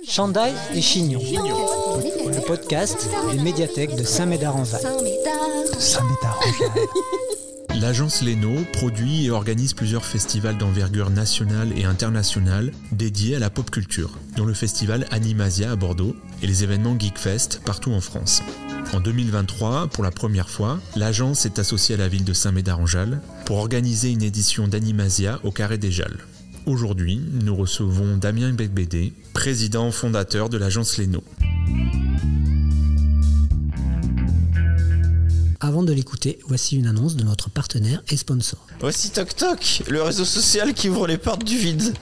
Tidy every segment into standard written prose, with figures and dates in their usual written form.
Chandail et Chignon, le podcast des médiathèques de Saint-Médard-en-Val. L'agence Léno produit et organise plusieurs festivals d'envergure nationale et internationale dédiés à la pop culture, dont le festival Animasia à Bordeaux et les événements Geekfest partout en France. En 2023, pour la première fois, l'agence est associée à la ville de Saint-Médard-en-Val pour organiser une édition d'Animasia au Carré des Jalles. Aujourd'hui, nous recevons Damien Beigbeder, président fondateur de l'agence Léno. Avant de l'écouter, voici une annonce de notre partenaire et sponsor. Voici TokTok, le réseau social qui ouvre les portes du vide.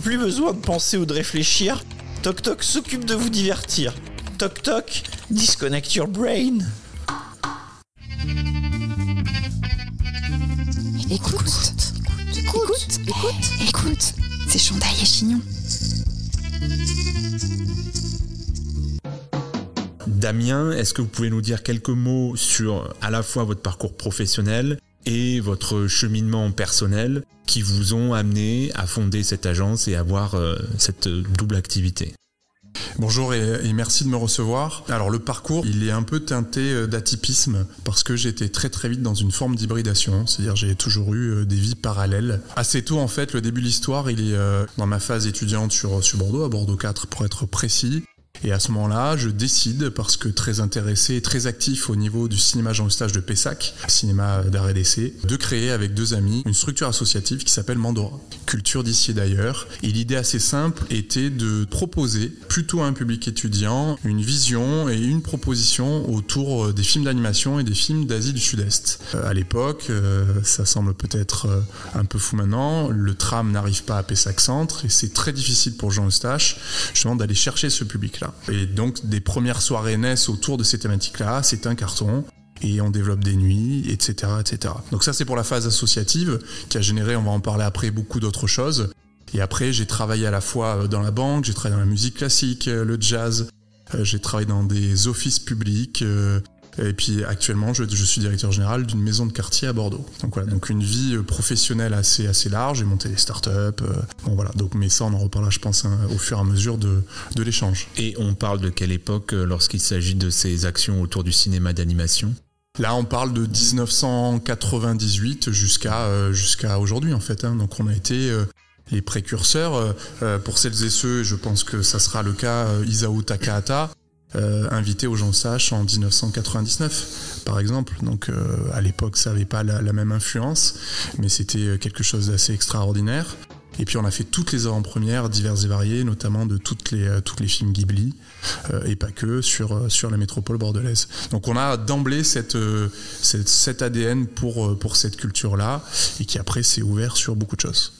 Plus besoin de penser ou de réfléchir, TokTok s'occupe de vous divertir. TokTok, disconnect your brain. Écoute, c'est Chandail et Chignon. Damien, est-ce que vous pouvez nous dire quelques mots sur à la fois votre parcours professionnel et votre cheminement personnel qui vous ont amené à fonder cette agence et avoir cette double activité ? Bonjour et merci de me recevoir. Alors le parcours, il est un peu teinté d'atypisme parce que j'étais très vite dans une forme d'hybridation, c'est-à-dire j'ai toujours eu des vies parallèles. Assez tôt en fait, le début de l'histoire, il est dans ma phase étudiante sur Bordeaux, à Bordeaux 4 pour être précis. Et à ce moment-là, je décide, parce que très intéressé et très actif au niveau du cinéma Jean Eustache de Pessac, cinéma d'art et d'essai, de créer avec deux amis une structure associative qui s'appelle Mandora, culture d'ici et d'ailleurs. Et l'idée assez simple était de proposer, plutôt à un public étudiant, une vision et une proposition autour des films d'animation et des films d'Asie du Sud-Est. À l'époque, ça semble peut-être un peu fou maintenant, le tram n'arrive pas à Pessac Centre et c'est très difficile pour Jean Eustache justement d'aller chercher ce public-là. Et donc des premières soirées naissent autour de ces thématiques-là, c'est un carton, et on développe des nuits, etc. Donc ça c'est pour la phase associative, qui a généré, on va en parler après, beaucoup d'autres choses. Et après j'ai travaillé à la fois dans la banque, j'ai travaillé dans la musique classique, le jazz, j'ai travaillé dans des offices publics, et puis actuellement je suis directeur général d'une maison de quartier à Bordeaux. Donc voilà, donc une vie professionnelle assez large, j'ai monté des startups, bon voilà, donc mais ça on en reparlera je pense au fur et à mesure de l'échange. Et on parle de quelle époque lorsqu'il s'agit de ces actions autour du cinéma d'animation ? Là on parle de 1998 jusqu'à aujourd'hui en fait, hein. Donc on a été les précurseurs, pour celles et ceux, je pense que ça sera le cas, Isao Takahata, invité au Jean Eustache en 1999 par exemple, donc à l'époque ça n'avait pas la même influence mais c'était quelque chose d'assez extraordinaire. Et puis on a fait toutes les avant-premières diverses et variées, notamment de toutes les films Ghibli et pas que sur la métropole bordelaise. Donc on a d'emblée cet ADN pour cette culture-là et qui après s'est ouvert sur beaucoup de choses.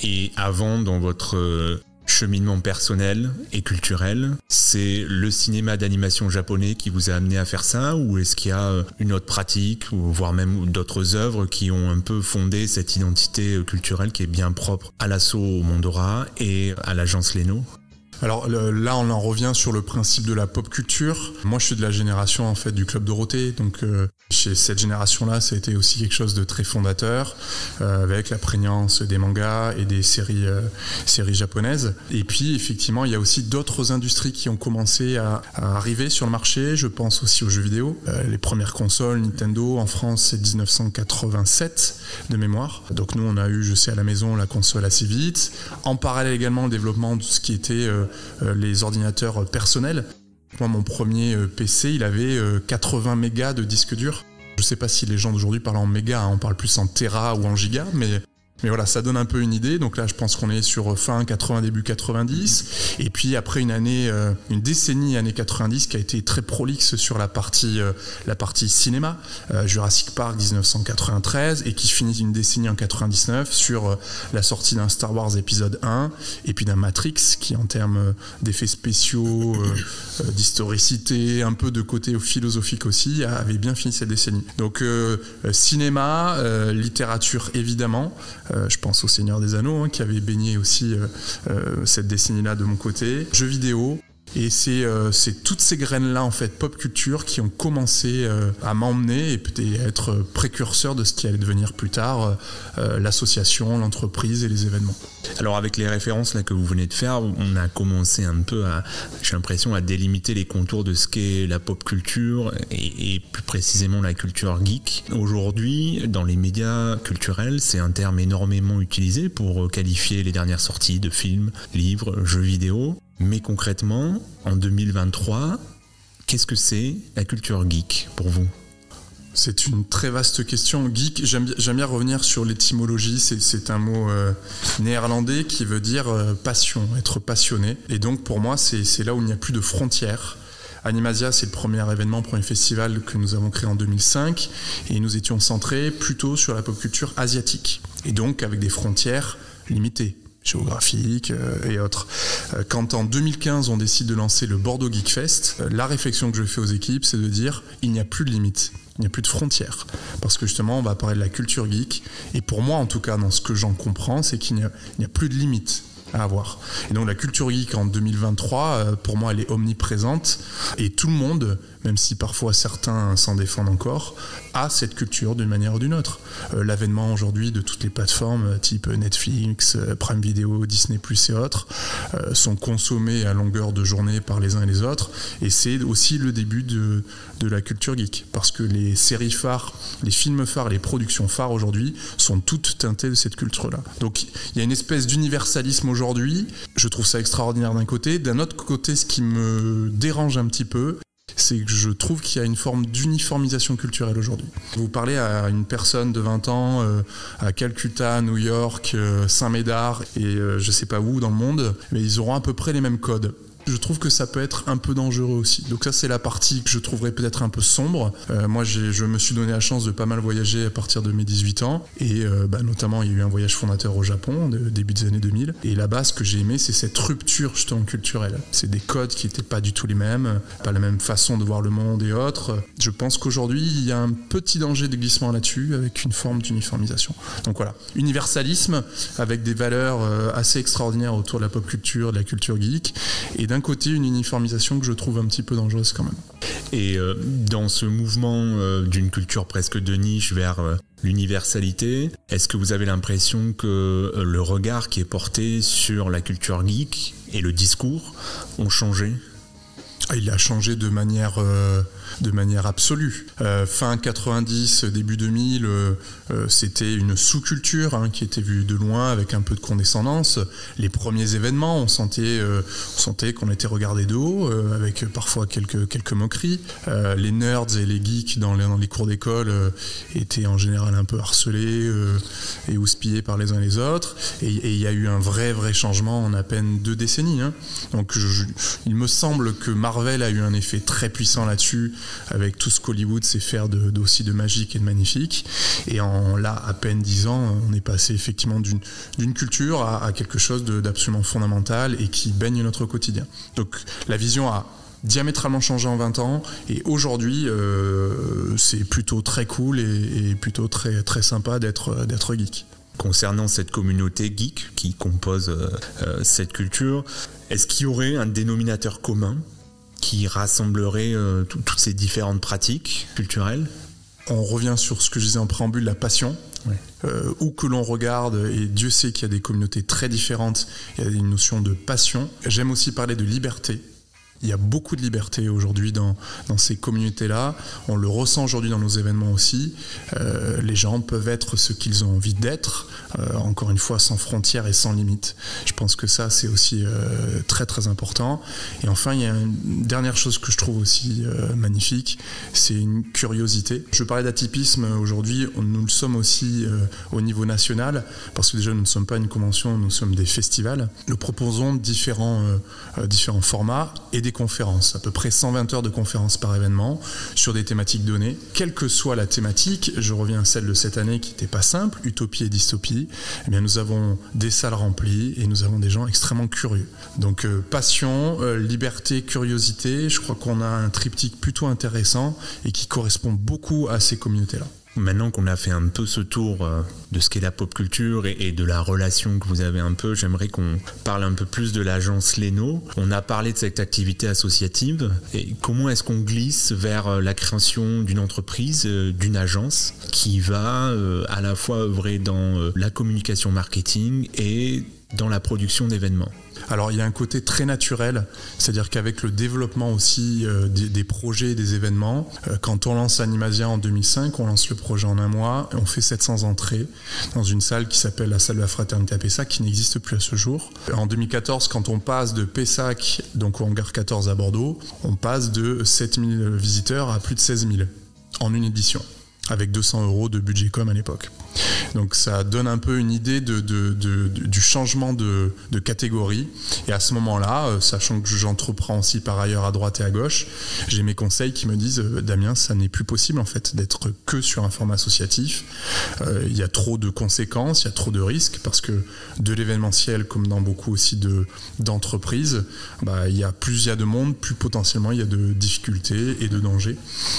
Et avant, dans votre cheminement personnel et culturel, c'est le cinéma d'animation japonais qui vous a amené à faire ça, ou est-ce qu'il y a une autre pratique, ou voire même d'autres œuvres qui ont un peu fondé cette identité culturelle qui est bien propre à l'asso Mandora et à l'agence Léno ? Alors là, on en revient sur le principe de la pop culture. Moi, je suis de la génération en fait du Club Dorothée, donc chez cette génération-là, ça a été aussi quelque chose de très fondateur, avec la prégnance des mangas et des séries japonaises. Et puis, effectivement, il y a aussi d'autres industries qui ont commencé à arriver sur le marché. Je pense aussi aux jeux vidéo. Les premières consoles Nintendo en France, c'est 1987 de mémoire. Donc nous, on a eu, je sais, à la maison la console assez vite. En parallèle également, le développement de ce qui était les ordinateurs personnels. Moi, mon premier PC, il avait 80 mégas de disque dur. Je ne sais pas si les gens d'aujourd'hui parlent en mégas, hein, on parle plus en téra ou en giga, mais voilà, ça donne un peu une idée. Donc là, je pense qu'on est sur fin 80, début 90. Et puis après une décennie, années 90, qui a été très prolixe sur la partie cinéma. Jurassic Park 1993, et qui finit une décennie en 99 sur la sortie d'un Star Wars épisode 1, et puis d'un Matrix, qui en termes d'effets spéciaux, d'historicité, un peu de côté philosophique aussi, avait bien fini cette décennie. Donc cinéma, littérature évidemment. Je pense au Seigneur des Anneaux, hein, qui avait baigné aussi cette décennie-là de mon côté. Jeux vidéo, Et c'est toutes ces graines-là, en fait, pop culture, qui ont commencé à m'emmener et peut-être être précurseur de ce qui allait devenir plus tard l'association, l'entreprise et les événements. Alors avec les références là que vous venez de faire, on a commencé un peu j'ai l'impression, à délimiter les contours de ce qu'est la pop culture et plus précisément la culture geek. Aujourd'hui, dans les médias culturels, c'est un terme énormément utilisé pour qualifier les dernières sorties de films, livres, jeux vidéo. Mais concrètement, en 2023, qu'est-ce que c'est la culture geek pour vous ? C'est une très vaste question. Geek, j'aime bien revenir sur l'étymologie. C'est un mot néerlandais qui veut dire passion, être passionné. Et donc pour moi, c'est là où il n'y a plus de frontières. Animasia, c'est le premier festival que nous avons créé en 2005. Et nous étions centrés plutôt sur la pop culture asiatique. Et donc avec des frontières limitées, géographiques et autres. Quand en 2015 on décide de lancer le Bordeaux Geek Fest, la réflexion que je fais aux équipes, c'est de dire il n'y a plus de limites, il n'y a plus de frontières, parce que justement on va parler de la culture geek, et pour moi en tout cas dans ce que j'en comprends, c'est qu'il n'y a plus de limites à avoir. Et donc la culture geek en 2023, pour moi elle est omniprésente, et tout le monde, même si parfois certains s'en défendent encore, a cette culture d'une manière ou d'une autre. L'avènement aujourd'hui de toutes les plateformes type Netflix, Prime Video, Disney+, et autres, sont consommées à longueur de journée par les uns et les autres, et c'est aussi le début de la culture geek, parce que les séries phares, les films phares, les productions phares aujourd'hui sont toutes teintées de cette culture-là. Donc il y a une espèce d'universalisme aujourd'hui, je trouve ça extraordinaire d'un côté. D'un autre côté, ce qui me dérange un petit peu, c'est que je trouve qu'il y a une forme d'uniformisation culturelle aujourd'hui. Vous parlez à une personne de 20 ans à Calcutta, New York, Saint-Médard et je sais pas où dans le monde, mais ils auront à peu près les mêmes codes. Je trouve que ça peut être un peu dangereux aussi. Donc ça, c'est la partie que je trouverais peut-être un peu sombre. Moi, je me suis donné la chance de pas mal voyager à partir de mes 18 ans. Et notamment, il y a eu un voyage fondateur au Japon, début des années 2000. Et là-bas, ce que j'ai aimé, c'est cette rupture justement culturelle. C'est des codes qui n'étaient pas du tout les mêmes, pas la même façon de voir le monde et autres. Je pense qu'aujourd'hui, il y a un petit danger de glissement là-dessus, avec une forme d'uniformisation. Donc voilà, universalisme, avec des valeurs assez extraordinaires autour de la pop culture, de la culture geek. Et d'un côté, une uniformisation que je trouve un petit peu dangereuse quand même. Et dans ce mouvement d'une culture presque de niche vers l'universalité, est-ce que vous avez l'impression que le regard qui est porté sur la culture geek et le discours ont changé ? Il a changé de manière absolue. Fin 90, début 2000, c'était une sous-culture qui était vue de loin avec un peu de condescendance. Les premiers événements, on sentait qu'on était regardé de haut, avec parfois quelques moqueries. Les nerds et les geeks dans les cours d'école étaient en général un peu harcelés et houspillés par les uns et les autres. Et il y a eu un vrai changement en à peine 2 décennies. Donc il me semble que Marvel a eu un effet très puissant là-dessus, avec tout ce qu'Hollywood sait faire aussi de magique et de magnifique. Et en là, à peine 10 ans, on est passé effectivement d'une culture à quelque chose d'absolument fondamental et qui baigne notre quotidien. Donc la vision a diamétralement changé en 20 ans, et aujourd'hui c'est plutôt très cool et plutôt très, très sympa d'être geek. Concernant cette communauté geek qui compose cette culture, est-ce qu'il y aurait un dénominateur commun qui rassemblerait toutes ces différentes pratiques culturelles ? On revient sur ce que je disais en préambule, la passion. Ouais. Où que l'on regarde, et Dieu sait qu'il y a des communautés très différentes, il y a une notion de passion. J'aime aussi parler de liberté. Il y a beaucoup de liberté aujourd'hui dans ces communautés-là. On le ressent aujourd'hui dans nos événements aussi. Les gens peuvent être ce qu'ils ont envie d'être, encore une fois, sans frontières et sans limites. Je pense que ça, c'est aussi très, très important. Et enfin, il y a une dernière chose que je trouve aussi magnifique, c'est une curiosité. Je parlais d'atypisme aujourd'hui, nous le sommes aussi au niveau national, parce que déjà, nous ne sommes pas une convention, nous sommes des festivals. Nous proposons différents formats et des conférences, à peu près 120 heures de conférences par événement sur des thématiques données. Quelle que soit la thématique, je reviens à celle de cette année qui n'était pas simple, utopie et dystopie, eh bien nous avons des salles remplies et nous avons des gens extrêmement curieux. Donc passion, liberté, curiosité, je crois qu'on a un triptyque plutôt intéressant et qui correspond beaucoup à ces communautés-là. Maintenant qu'on a fait un peu ce tour de ce qu'est la pop culture et de la relation que vous avez un peu, j'aimerais qu'on parle un peu plus de l'agence Leno. On a parlé de cette activité associative. Et comment est-ce qu'on glisse vers la création d'une entreprise, d'une agence qui va à la fois œuvrer dans la communication marketing et dans la production d'événements? Alors il y a un côté très naturel, c'est-à-dire qu'avec le développement aussi des projets et des événements, quand on lance Animasia en 2005, on lance le projet en un mois, et on fait 700 entrées dans une salle qui s'appelle la salle de la Fraternité à Pessac, qui n'existe plus à ce jour. En 2014, quand on passe de Pessac, donc au hangar 14 à Bordeaux, on passe de 7000 visiteurs à plus de 16 000 en une édition, avec 200 € de budget com à l'époque. Donc ça donne un peu une idée du changement de catégorie. Et à ce moment-là, sachant que j'entreprends aussi par ailleurs à droite et à gauche, j'ai mes conseils qui me disent Damien, ça n'est plus possible en fait d'être que sur un format associatif. Il y a trop de conséquences, il y a trop de risques, parce que de l'événementiel, comme dans beaucoup aussi d'entreprises, il y a plus il y a de monde, plus potentiellement il y a de difficultés et de dangers.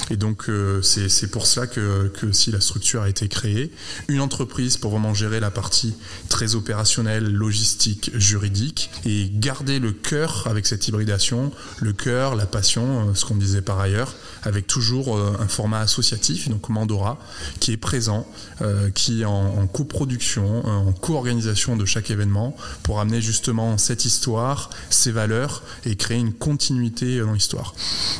Et donc c'est pour cela que si la structure a été créée, une entreprise pour vraiment gérer la partie très opérationnelle, logistique, juridique, et garder le cœur avec cette hybridation, le cœur, la passion, ce qu'on disait par ailleurs, avec toujours un format associatif, donc Mandora, qui est présent, qui est en coproduction, en co-organisation de chaque événement, pour amener justement cette histoire, ces valeurs, et créer une continuité dans l'histoire.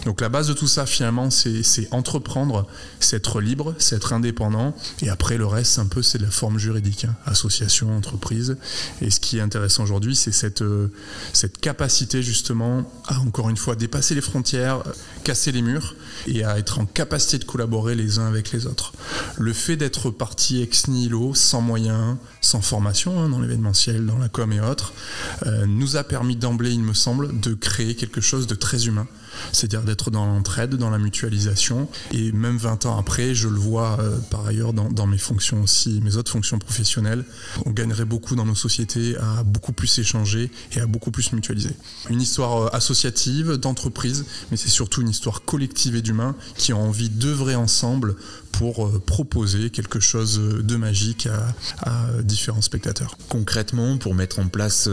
Donc la base de tout ça, finalement, c'est entreprendre, c'est être libre, c'est être indépendant, et après le reste, un peu, c'est de la forme juridique, association, entreprise. Et ce qui est intéressant aujourd'hui, c'est cette capacité justement à, encore une fois, dépasser les frontières, casser les murs, et à être en capacité de collaborer les uns avec les autres. Le fait d'être parti ex nihilo, sans moyens, sans formation, dans l'événementiel, dans la com et autres, nous a permis d'emblée, il me semble, de créer quelque chose de très humain. C'est-à-dire d'être dans l'entraide, dans la mutualisation. Et même 20 ans après, je le vois par ailleurs dans mes fonctions aussi, mes autres fonctions professionnelles, on gagnerait beaucoup dans nos sociétés à beaucoup plus échanger et à beaucoup plus mutualiser. Une histoire associative, d'entreprise, mais c'est surtout une histoire collective et d'humain qui ont envie d'œuvrer ensemble pour proposer quelque chose de magique à différents spectateurs. Concrètement, pour mettre en place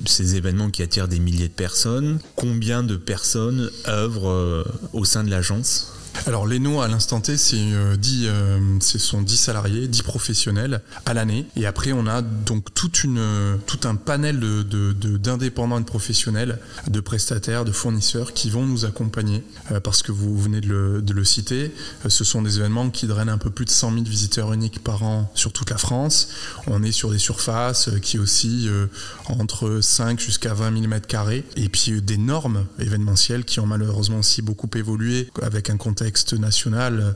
ces événements qui attirent des milliers de personnes, combien de personnes œuvrent au sein de l'agence ? Alors Leno à l'instant T, ce sont 10 salariés, 10 professionnels à l'année. Et après on a donc tout un panel d'indépendants et de professionnels, de prestataires, de fournisseurs qui vont nous accompagner. Parce que vous venez de le citer, ce sont des événements qui drainent un peu plus de 100 000 visiteurs uniques par an sur toute la France. On est sur des surfaces qui oscillent entre 5 jusqu'à 20 000 m². Et puis des normes événementielles qui ont malheureusement aussi beaucoup évolué avec un contexte national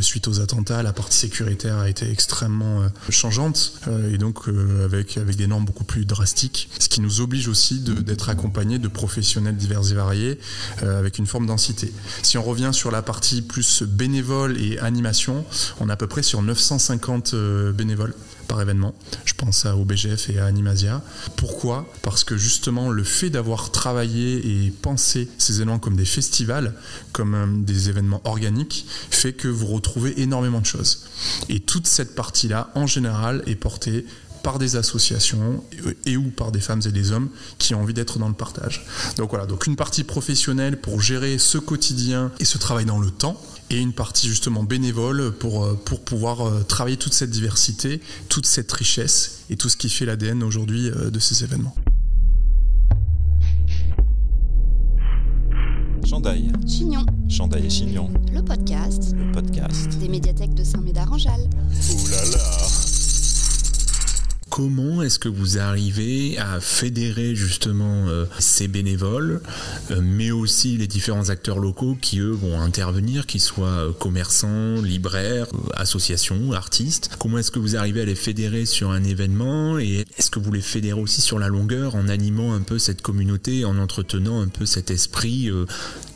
suite aux attentats. La partie sécuritaire a été extrêmement changeante et donc avec des normes beaucoup plus drastiques, ce qui nous oblige aussi d'être accompagnés de professionnels divers et variés avec une forme densité. Si on revient sur la partie plus bénévole et animation, on est à peu près sur 950 bénévoles par événement. Je pense au BGF et à Animasia. Pourquoi ? Parce que justement le fait d'avoir travaillé et pensé ces événements comme des festivals, comme des événements organiques, fait que vous retrouvez énormément de choses. Et toute cette partie-là, en général, est portée par des associations et ou par des femmes et des hommes qui ont envie d'être dans le partage. Donc voilà, donc une partie professionnelle pour gérer ce quotidien et ce travail dans le temps, et une partie justement bénévole pour pouvoir travailler toute cette diversité, toute cette richesse et tout ce qui fait l'ADN aujourd'hui de ces événements. Chandail. Chignon. Chandail et Chignon. Le podcast des médiathèques de Saint-Médard-en-Jalles. Ouh là là. Comment est-ce que vous arrivez à fédérer justement ces bénévoles, mais aussi les différents acteurs locaux qui, eux, vont intervenir, qu'ils soient commerçants, libraires, associations, artistes? Comment est-ce que vous arrivez à les fédérer sur un événement, et est-ce que vous les fédérez aussi sur la longueur en animant un peu cette communauté, en entretenant un peu cet esprit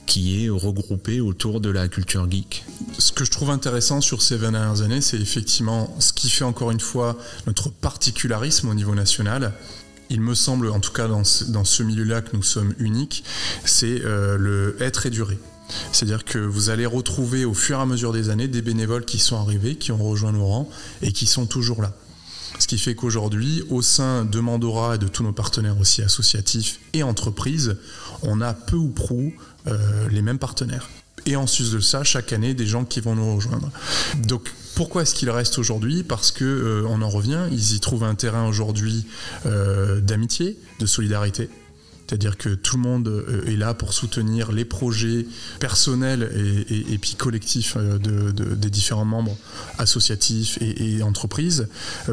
qui est regroupé autour de la culture geek? Ce que je trouve intéressant sur ces 20 dernières années, c'est effectivement ce qui fait encore une fois notre particularisme au niveau national. Il me semble, en tout cas dans ce milieu-là, que nous sommes uniques, c'est le être et durer. C'est-à-dire que vous allez retrouver au fur et à mesure des années des bénévoles qui sont arrivés, qui ont rejoint nos rangs et qui sont toujours là. Ce qui fait qu'aujourd'hui, au sein de Mandora et de tous nos partenaires aussi associatifs et entreprises, on a peu ou prou les mêmes partenaires. Et en sus de ça, chaque année, des gens qui vont nous rejoindre. Donc, pourquoi est-ce qu'ils restent aujourd'hui ? Parce que on en revient, ils y trouvent un terrain aujourd'hui d'amitié, de solidarité. C'est-à-dire que tout le monde est là pour soutenir les projets personnels et puis collectifs des différents membres associatifs et entreprises,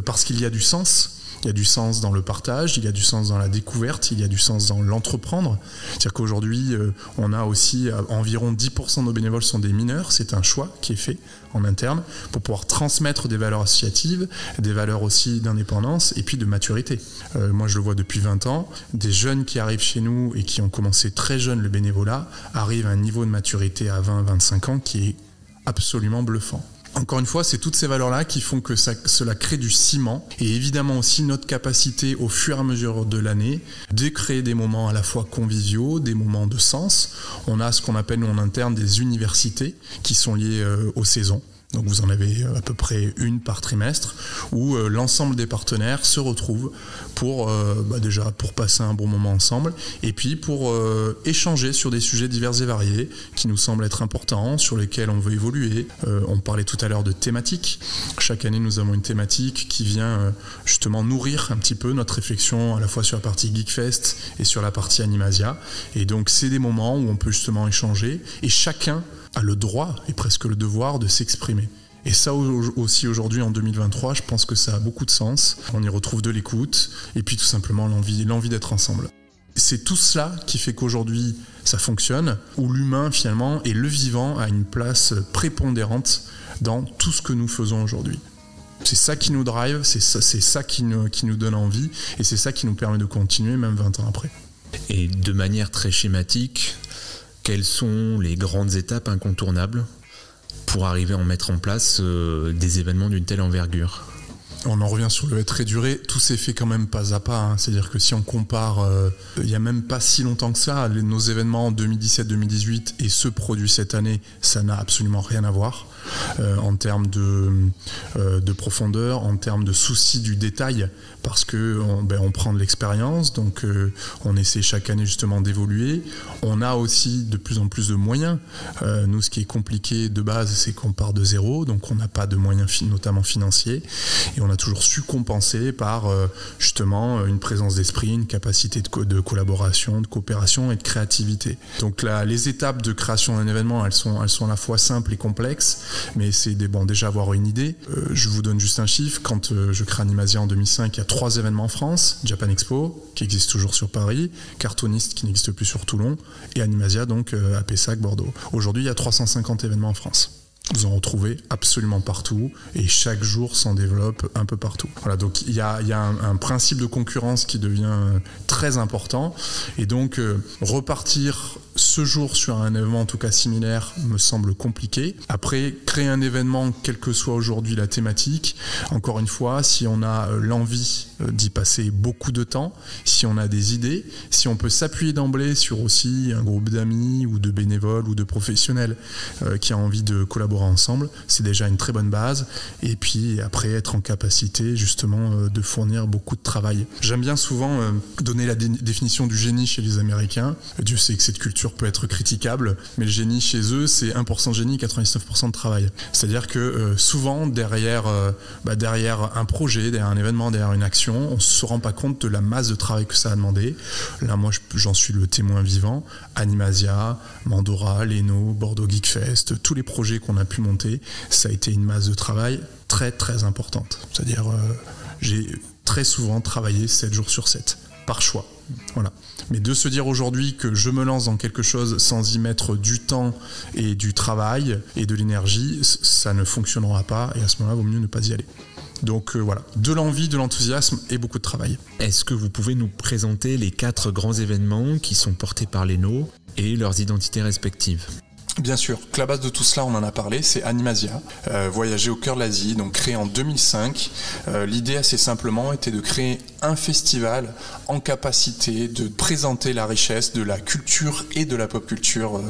parce qu'il y a du sens. Il y a du sens dans le partage, il y a du sens dans la découverte, il y a du sens dans l'entreprendre. C'est-à-dire qu'aujourd'hui, on a aussi environ 10% de nos bénévoles sont des mineurs. C'est un choix qui est fait en interne pour pouvoir transmettre des valeurs associatives, des valeurs aussi d'indépendance et puis de maturité. Moi, je le vois depuis 20 ans. Des jeunes qui arrivent chez nous et qui ont commencé très jeunes le bénévolat arrivent à un niveau de maturité à 20-25 ans qui est absolument bluffant. Encore une fois, c'est toutes ces valeurs-là qui font que cela crée du ciment et évidemment aussi notre capacité au fur et à mesure de l'année de créer des moments à la fois conviviaux, des moments de sens. On a ce qu'on appelle nous en interne des universités qui sont liées aux saisons. Donc vous en avez à peu près une par trimestre où l'ensemble des partenaires se retrouvent pour déjà pour passer un bon moment ensemble et puis pour échanger sur des sujets divers et variés qui nous semblent être importants, sur lesquels on veut évoluer. On parlait tout à l'heure de thématiques. Chaque année nous avons une thématique qui vient justement nourrir un petit peu notre réflexion à la fois sur la partie Geekfest et sur la partie Animasia. Et donc c'est des moments où on peut justement échanger et chacun a le droit et presque le devoir de s'exprimer. Et ça aussi aujourd'hui en 2023, je pense que ça a beaucoup de sens. On y retrouve de l'écoute et puis tout simplement l'envie d'être ensemble. C'est tout cela qui fait qu'aujourd'hui ça fonctionne, où l'humain finalement et le vivant a une place prépondérante dans tout ce que nous faisons aujourd'hui. C'est ça qui nous drive, c'est ça qui nous donne envie et c'est ça qui nous permet de continuer même 20 ans après. Et de manière très schématique, quelles sont les grandes étapes incontournables pour arriver à mettre en place des événements d'une telle envergure ? On en revient sur le très duré, tout s'est fait quand même pas à pas, hein. C'est-à-dire que si on compare, il n'y a même pas si longtemps que ça, nos événements en 2017-2018 et ceux produits cette année, ça n'a absolument rien à voir. En termes de profondeur, en termes de souci du détail, parce que on prend de l'expérience, donc on essaie chaque année justement d'évoluer. On a aussi de plus en plus de moyens. Nous, ce qui est compliqué de base, c'est qu'on part de zéro, donc on n'a pas de moyens notamment financiers, et on a toujours su compenser par justement une présence d'esprit, une capacité de collaboration, de coopération et de créativité. Donc là, les étapes de création d'un événement, elles sont à la fois simples et complexes. Mais c'est déjà avoir une idée. Je vous donne juste un chiffre. Quand je crée Animasia en 2005, il y a 3 événements en France. Japan Expo, qui existe toujours sur Paris, Cartoonist, qui n'existe plus sur Toulon, et Animasia, donc à Pessac, Bordeaux. Aujourd'hui, il y a 350 événements en France. Vous en retrouvez absolument partout et chaque jour s'en développe un peu partout. Voilà, donc il y a un principe de concurrence qui devient très important et donc repartir ce jour sur un événement en tout cas similaire me semble compliqué. Après, créer un événement, quelle que soit aujourd'hui la thématique, encore une fois, si on a l'envie d'y passer beaucoup de temps, si on a des idées, si on peut s'appuyer d'emblée sur aussi un groupe d'amis ou de bénévoles ou de professionnels qui a envie de collaborer ensemble, c'est déjà une très bonne base. Et puis après, être en capacité justement de fournir beaucoup de travail. J'aime bien souvent donner la définition du génie chez les Américains. Dieu sait que cette culture peut être critiquable, mais le génie chez eux, c'est 1% de génie, 99% de travail. C'est-à-dire que souvent, derrière un projet, derrière un événement, derrière une action, on ne se rend pas compte de la masse de travail que ça a demandé. Là, moi, j'en suis le témoin vivant. Animasia, Mandora, Leno, Bordeaux Geekfest, tous les projets qu'on a pu monter, ça a été une masse de travail très, très importante. C'est-à-dire, j'ai très souvent travaillé 7 jours sur 7, par choix. Voilà. Mais de se dire aujourd'hui que je me lance dans quelque chose sans y mettre du temps et du travail et de l'énergie, ça ne fonctionnera pas et à ce moment-là, il vaut mieux ne pas y aller. Donc voilà, de l'envie, de l'enthousiasme et beaucoup de travail. Est-ce que vous pouvez nous présenter les 4 grands événements qui sont portés par Leno et leurs identités respectives ? Bien sûr, la base de tout cela, on en a parlé, c'est Animasia, voyager au cœur de l'Asie, donc créé en 2005. L'idée assez simplement était de créer un festival en capacité de présenter la richesse de la culture et de la pop culture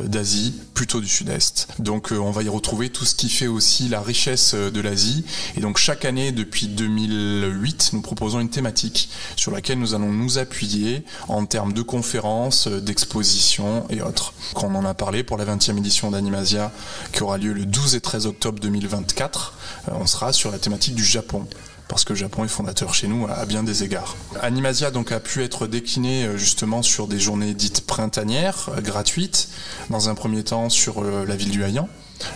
d'Asie, plutôt du Sud-Est. Donc on va y retrouver tout ce qui fait aussi la richesse de l'Asie. Et donc chaque année, depuis 2008, nous proposons une thématique sur laquelle nous allons nous appuyer en termes de conférences, d'expositions et autres. Quand on en a parlé pour la 20e édition d'Animasia qui aura lieu le 12 et 13 octobre 2024, on sera sur la thématique du Japon, parce que le Japon est fondateur chez nous à bien des égards. Animasia donc a pu être décliné justement sur des journées dites printanières, gratuites, dans un premier temps sur la ville du Hayan,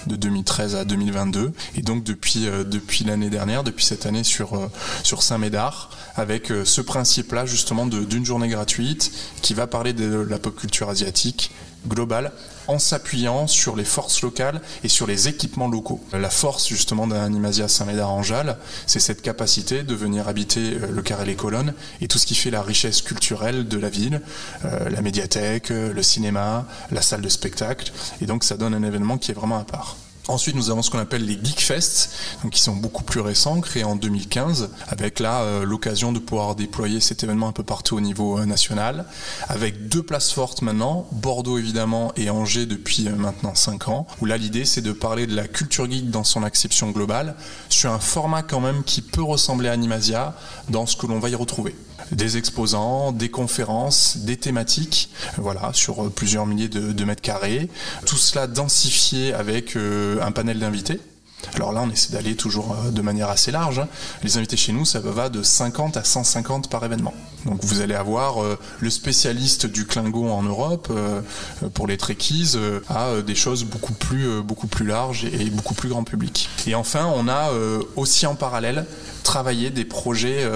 de 2013 à 2022, et donc depuis l'année dernière, depuis cette année sur Saint-Médard, avec ce principe-là justement d'une journée gratuite qui va parler de la pop culture asiatique globale, en s'appuyant sur les forces locales et sur les équipements locaux. La force justement d'Animasia Saint-Médard-en-Jalles, c'est cette capacité de venir habiter le Carré Les Colonnes et tout ce qui fait la richesse culturelle de la ville, la médiathèque, le cinéma, la salle de spectacle, et donc ça donne un événement qui est vraiment à part. Ensuite, nous avons ce qu'on appelle les Geekfest, donc qui sont beaucoup plus récents, créés en 2015, avec là l'occasion de pouvoir déployer cet événement un peu partout au niveau national, avec 2 places fortes maintenant, Bordeaux évidemment et Angers depuis maintenant 5 ans, où là l'idée c'est de parler de la culture geek dans son acception globale, sur un format quand même qui peut ressembler à Animasia dans ce que l'on va y retrouver. Des exposants, des conférences, des thématiques, voilà, sur plusieurs milliers de mètres carrés. Tout cela densifié avec un panel d'invités. Alors là, on essaie d'aller toujours de manière assez large. Les invités chez nous, ça va de 50 à 150 par événement. Donc vous allez avoir le spécialiste du Klingon en Europe, pour les trekkies, à des choses beaucoup plus larges et beaucoup plus grand public. Et enfin, on a aussi en parallèle travaillé des projets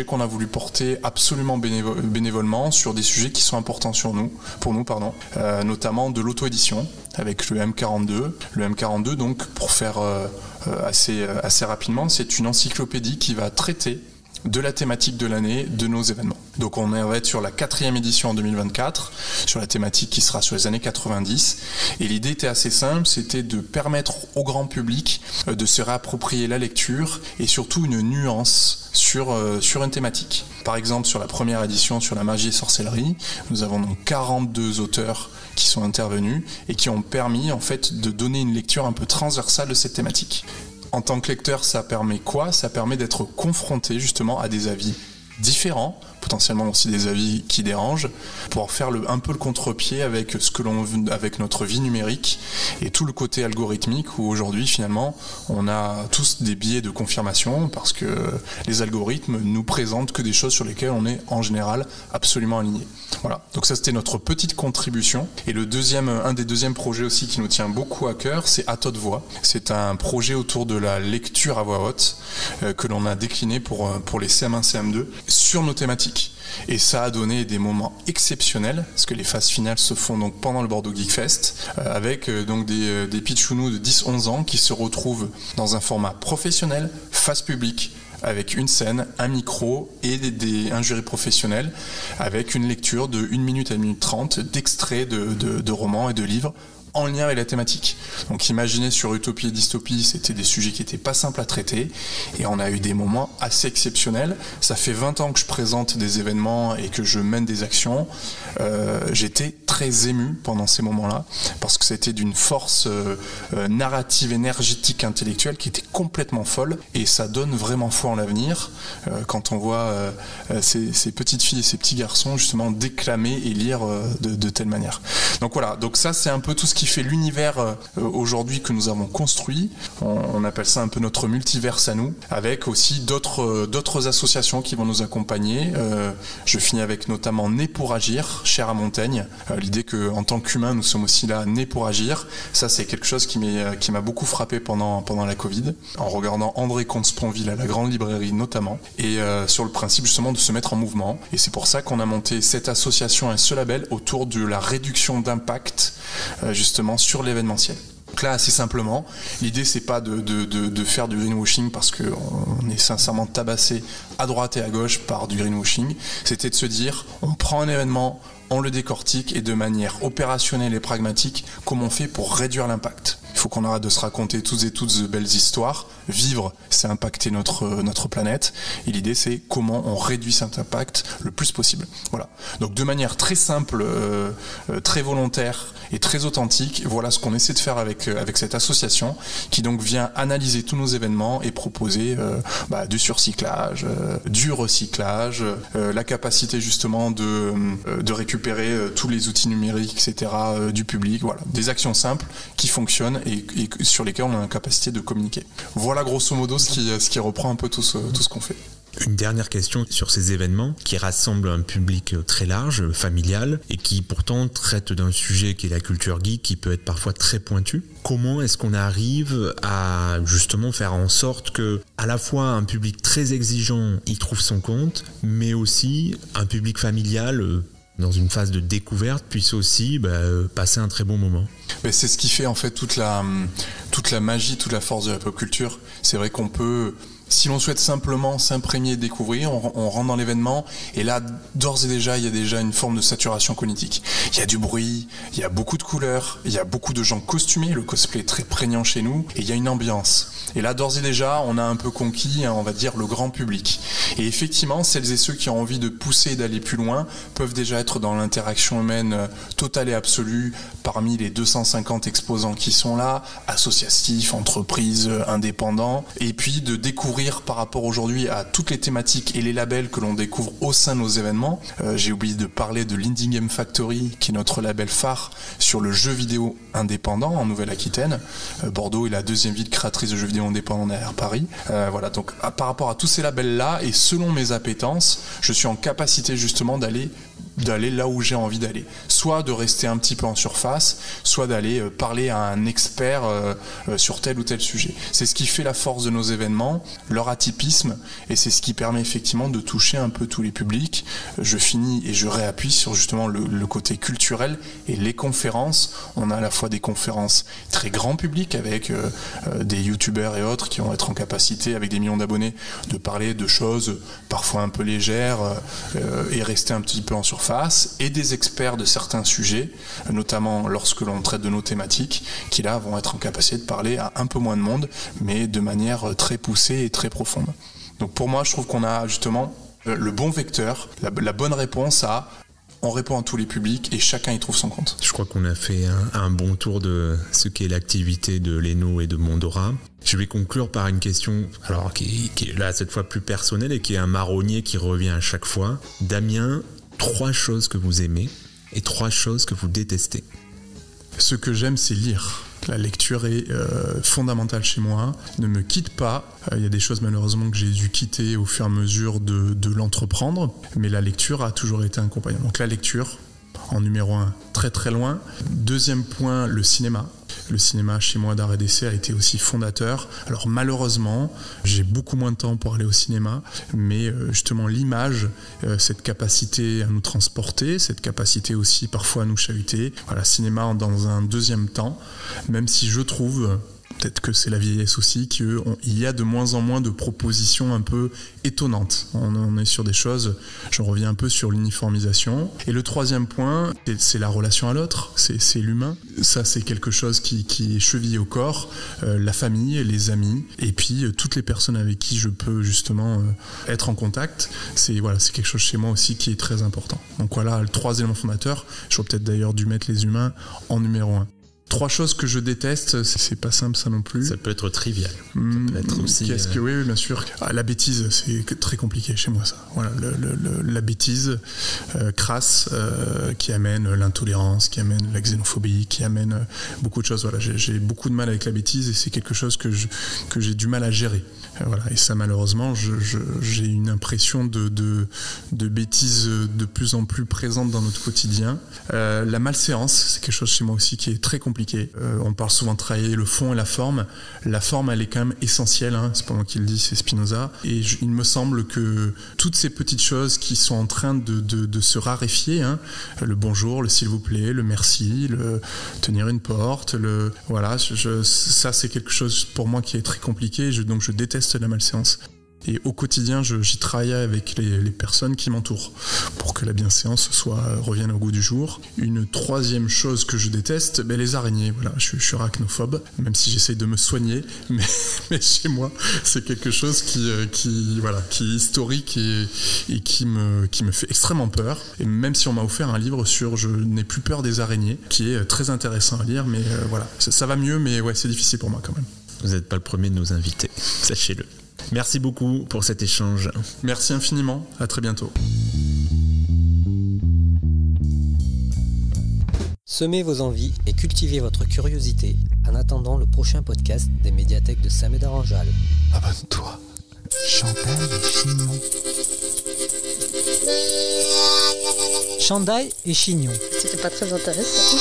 qu'on a voulu porter absolument bénévolement sur des sujets qui sont importants pour nous, notamment de l'auto-édition avec le M42. Le M42, donc, pour faire assez rapidement, c'est une encyclopédie qui va traiter de la thématique de l'année de nos événements. Donc on va être sur la 4e édition en 2024, sur la thématique qui sera sur les années 90. Et l'idée était assez simple, c'était de permettre au grand public de se réapproprier la lecture et surtout une nuance sur une thématique. Par exemple, sur la première édition, sur la magie et sorcellerie, nous avons donc 42 auteurs qui sont intervenus et qui ont permis en fait de donner une lecture un peu transversale de cette thématique. En tant que lecteur, ça permet quoi ? Ça permet d'être confronté justement à des avis différents, potentiellement aussi des avis qui dérangent, pour faire un peu le contre-pied avec avec notre vie numérique et tout le côté algorithmique où aujourd'hui finalement on a tous des biais de confirmation parce que les algorithmes nous présentent que des choses sur lesquelles on est en général absolument aligné. Voilà, donc ça c'était notre petite contribution. Et un des deuxièmes projets aussi qui nous tient beaucoup à cœur, c'est À Haute Voix. C'est un projet autour de la lecture à voix haute que l'on a décliné pour les CM1, CM2 sur nos thématiques. Et ça a donné des moments exceptionnels, parce que les phases finales se font donc pendant le Bordeaux Geekfest, avec donc des pitchounous de 10-11 ans qui se retrouvent dans un format professionnel, face publique, avec une scène, un micro et un jury professionnel, avec une lecture de 1 minute à 1 minute 30 d'extraits de romans et de livres en lien avec la thématique. Donc imaginez sur Utopie et Dystopie, c'était des sujets qui n'étaient pas simples à traiter et on a eu des moments assez exceptionnels. Ça fait 20 ans que je présente des événements et que je mène des actions. J'étais très ému pendant ces moments-là parce que c'était d'une force narrative, énergétique, intellectuelle qui était complètement folle et ça donne vraiment foi en l'avenir quand on voit ces petites filles et ces petits garçons justement déclamer et lire de telle manière. Donc voilà, donc ça c'est un peu tout ce qui fait l'univers aujourd'hui que nous avons construit. On appelle ça un peu notre multiverse à nous, avec aussi d'autres associations qui vont nous accompagner. Je finis avec notamment Né pour agir, cher à Montaigne. L'idée qu'en tant qu'humain, nous sommes aussi là, nés pour agir. Ça, c'est quelque chose qui m'a beaucoup frappé pendant la Covid, en regardant André Comte-Sponville à la Grande Librairie notamment, et sur le principe justement de se mettre en mouvement. Et c'est pour ça qu'on a monté cette association et ce label autour de la réduction d'impact justement sur l'événementiel. Donc là, assez simplement, l'idée c'est pas de faire du greenwashing parce qu'on est sincèrement tabassé à droite et à gauche par du greenwashing. C'était de se dire, on prend un événement, on le décortique et de manière opérationnelle et pragmatique, comment on fait pour réduire l'impact. Il faut qu'on arrête de se raconter toutes de belles histoires. Vivre, c'est impacter notre planète. Et l'idée, c'est comment on réduit cet impact le plus possible. Voilà. Donc de manière très simple, très volontaire et très authentique, voilà ce qu'on essaie de faire avec cette association qui donc vient analyser tous nos événements et proposer du surcyclage, du recyclage, la capacité justement de récupérer tous les outils numériques, etc. Du public. Voilà. Des actions simples qui fonctionnent et sur lesquels on a la capacité de communiquer. Voilà grosso modo ce qui reprend un peu tout ce qu'on fait. Une dernière question sur ces événements qui rassemblent un public très large, familial, et qui pourtant traitent d'un sujet qui est la culture geek, qui peut être parfois très pointu. Comment est-ce qu'on arrive à justement faire en sorte que à la fois un public très exigeant y trouve son compte, mais aussi un public familial dans une phase de découverte puisse aussi passer un très bon moment? C'est ce qui fait en fait toute la magie, toute la force de la pop culture. C'est vrai qu'on peut, si l'on souhaite simplement s'imprégner et découvrir, on rentre dans l'événement et là, d'ores et déjà, il y a déjà une forme de saturation cognitique. Il y a du bruit, il y a beaucoup de couleurs, il y a beaucoup de gens costumés, le cosplay est très prégnant chez nous, et il y a une ambiance. Et là, d'ores et déjà, on a un peu conquis, on va dire, le grand public. Et effectivement, celles et ceux qui ont envie de pousser et d'aller plus loin peuvent déjà être dans l'interaction humaine totale et absolue parmi les 250 exposants qui sont là, associatifs, entreprises, indépendants, et puis de découvrir par rapport aujourd'hui à toutes les thématiques et les labels que l'on découvre au sein de nos événements. J'ai oublié de parler de l'Indie Game Factory, qui est notre label phare sur le jeu vidéo indépendant en Nouvelle-Aquitaine. Bordeaux est la deuxième ville créatrice de jeux vidéo indépendants derrière Paris. Voilà, donc par rapport à tous ces labels-là, et selon mes appétences, je suis en capacité justement d'aller là où j'ai envie d'aller. Soit de rester un petit peu en surface, soit d'aller parler à un expert sur tel ou tel sujet. C'est ce qui fait la force de nos événements, leur atypisme, et c'est ce qui permet effectivement de toucher un peu tous les publics. Je finis et je réappuie sur justement le côté culturel et les conférences. On a à la fois des conférences très grand public avec des youtubeurs et autres qui vont être en capacité, avec des millions d'abonnés, de parler de choses parfois un peu légères et rester un petit peu en surface, et des experts de certains sujets, notamment lorsque l'on traite de nos thématiques, qui là vont être en capacité de parler à un peu moins de monde, mais de manière très poussée et très profonde. Donc pour moi, je trouve qu'on a justement le bon vecteur, la bonne réponse à on répond à tous les publics et chacun y trouve son compte. Je crois qu'on a fait un bon tour de ce qu'est l'activité de l'ENO et de Mondora. Je vais conclure par une question alors qui est là cette fois plus personnelle et qui est un marronnier qui revient à chaque fois. Damien, 3 choses que vous aimez et 3 choses que vous détestez. Ce que j'aime, c'est lire. La lecture est fondamentale chez moi, ne me quitte pas. Il y a des choses malheureusement que j'ai dû quitter au fur et à mesure de l'entreprendre, mais la lecture a toujours été un compagnon. Donc la lecture, en numéro 1, très très loin. Deuxième point, le cinéma. Le cinéma chez moi d'art et d'essai a été aussi fondateur. Alors malheureusement, j'ai beaucoup moins de temps pour aller au cinéma, mais justement l'image, cette capacité à nous transporter, cette capacité aussi parfois à nous chahuter. Voilà, cinéma dans un deuxième temps, même si je trouve... Peut-être que c'est la vieillesse aussi, qu'il y a de moins en moins de propositions un peu étonnantes. On est sur des choses, je reviens un peu sur l'uniformisation. Et le troisième point, c'est la relation à l'autre, c'est l'humain. Ça, c'est quelque chose qui est chevillé au corps, la famille, les amis, et puis toutes les personnes avec qui je peux justement être en contact. C'est quelque chose chez moi aussi qui est très important. Donc voilà, le 3 éléments fondateurs. J'aurais peut-être d'ailleurs dû mettre les humains en numéro 1. 3 choses que je déteste, c'est pas simple ça non plus. Ça peut être trivial. Ça peut être aussi. Oui, bien sûr. La bêtise, c'est très compliqué chez moi ça. Voilà, la bêtise crasse qui amène l'intolérance, qui amène la xénophobie, qui amène beaucoup de choses. Voilà, j'ai beaucoup de mal avec la bêtise et c'est quelque chose que j'ai du mal à gérer. Voilà, et ça malheureusement, j'ai une impression de bêtise de plus en plus présente dans notre quotidien. La malséance, c'est quelque chose chez moi aussi qui est très compliqué. On parle souvent de travailler le fond et la forme. La forme, elle est quand même essentielle. C'est pas moi qui le dis, c'est Spinoza. Et il me semble que toutes ces petites choses qui sont en train de se raréfier, le bonjour, le s'il vous plaît, le merci, le tenir une porte, ça c'est quelque chose pour moi qui est très compliqué. Donc je déteste la malséance. Et au quotidien, j'y travaille avec les personnes qui m'entourent pour que la bienséance revienne au goût du jour. Une troisième chose que je déteste, les araignées. Voilà, je suis arachnophobe, même si j'essaye de me soigner, mais chez moi, c'est quelque chose qui est historique et qui me fait extrêmement peur. Et même si on m'a offert un livre sur Je n'ai plus peur des araignées, qui est très intéressant à lire, mais voilà, ça va mieux, mais ouais, c'est difficile pour moi quand même. Vous n'êtes pas le premier de nos invités, sachez-le. Merci beaucoup pour cet échange. Merci infiniment, à très bientôt. Semez vos envies et cultivez votre curiosité en attendant le prochain podcast des médiathèques de Saint-Médard-en-Jalles. Abonne-toi. Chandail et chignon. Chandail et chignon. C'était pas très intéressant.